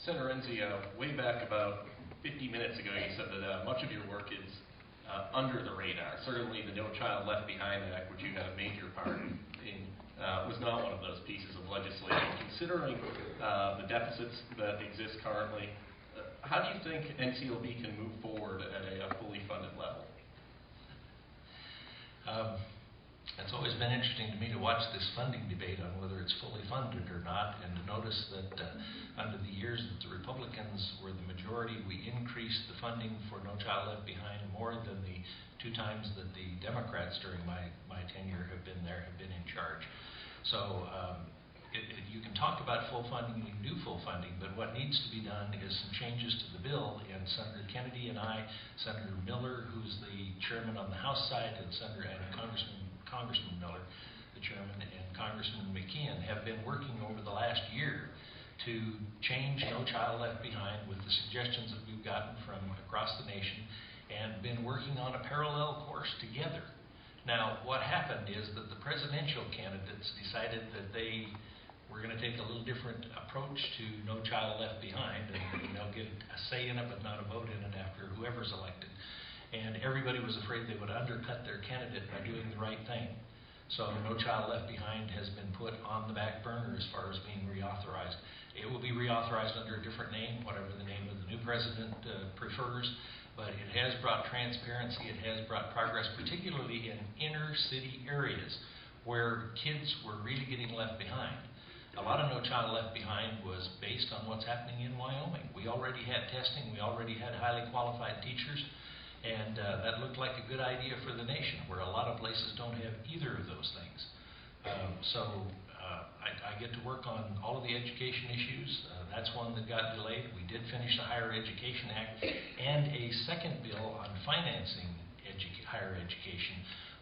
Senator Enzi, way back about 50 minutes ago, you said that much of your work is under the radar. Certainly the No Child Left Behind Act, which you had a major part in, was not one of those pieces of legislation. Considering the deficits that exist currently, how do you think NCLB can move forward at a fully funded level? It's always been interesting to me to watch this funding debate on whether it's fully funded or not, and to notice that under the years that the Republicans were the majority, we increased the funding for No Child Left Behind more than the 2 times that the Democrats during my tenure have been in charge. So you can talk about full funding, you can do full funding, but what needs to be done is some changes to the bill, and Senator Kennedy and I, Senator Miller, who's the chairman on the House side, and Congressman Miller, the chairman, and Congressman McKeon have been working over the last year to change No Child Left Behind with the suggestions that we've gotten from across the nation, and been working on a parallel course together. Now, what happened is that the presidential candidates decided that they were going to take a little different approach to No Child Left Behind, and they'll get a say in it but not a vote in it after whoever's elected. And everybody was afraid they would undercut their candidate by doing the right thing. So No Child Left Behind has been put on the back burner as far as being reauthorized. It will be reauthorized under a different name, whatever the name of the new president prefers, but it has brought transparency, it has brought progress, particularly in inner city areas where kids were really getting left behind. A lot of No Child Left Behind was based on what's happening in Wyoming. We already had testing, we already had highly qualified teachers, and that looked like a good idea for the nation, where a lot of places don't have either of those things. I get to work on all of the education issues. That's one that got delayed. We did finish the Higher Education Act and a second bill on financing higher education.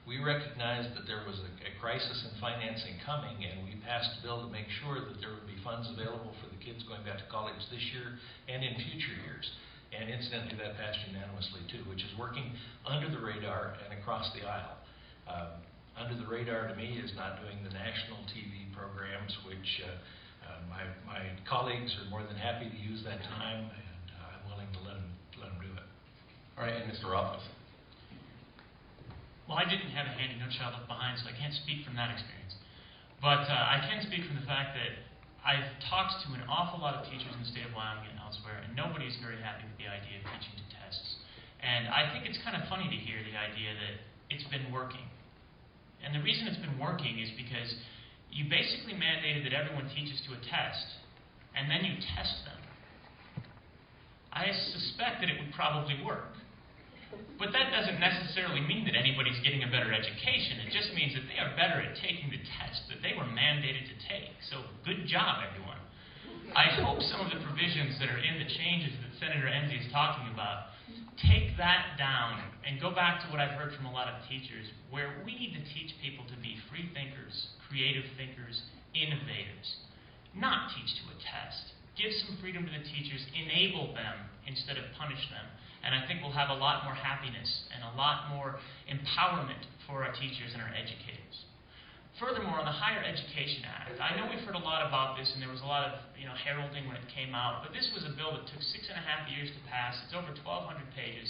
We recognized that there was a crisis in financing coming, and we passed a bill to make sure that there would be funds available for the kids going back to college this year and in future years. And incidentally, that passed unanimously too, which is working under the radar and across the aisle. Under the radar to me is not doing the national TV programs, which my colleagues are more than happy to use that time, and I'm willing to let them do it. All right, and Mr. Rothfuss. Well, I didn't have a handy No Child Left Behind, so I can't speak from that experience. But I can speak from the fact that I've talked to an awful lot of teachers in the state of Wyoming and elsewhere, and nobody's very happy with the idea of teaching to tests. And I think it's kind of funny to hear the idea that it's been working. And the reason it's been working is because you basically mandated that everyone teaches to a test, and then you test them. I suspect that it would probably work. But that doesn't necessarily mean that anybody's getting a better education. It just means that they are better at taking the test that they were mandated to take. So good job, everyone. I hope some of the provisions that are in the changes that Senator Enzi is talking about take that down and go back to what I've heard from a lot of teachers, where we need to teach people to be free thinkers, creative thinkers, innovators, not teach to a test. Give some freedom to the teachers, enable them instead of punish them. And I think we'll have a lot more happiness and a lot more empowerment for our teachers and our educators. Furthermore, on the Higher Education Act, I know we've heard a lot about this, and there was a lot of heralding when it came out, but this was a bill that took 6.5 years to pass. It's over 1,200 pages.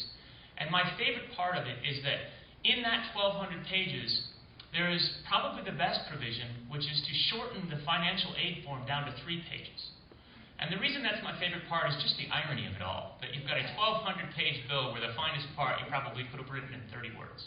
And my favorite part of it is that in that 1,200 pages, there is probably the best provision, which is to shorten the financial aid form down to 3 pages. And the reason that's my favorite part is just the irony of it all, that you've got a 1,200-page bill where the finest part you probably could have written in 30 words.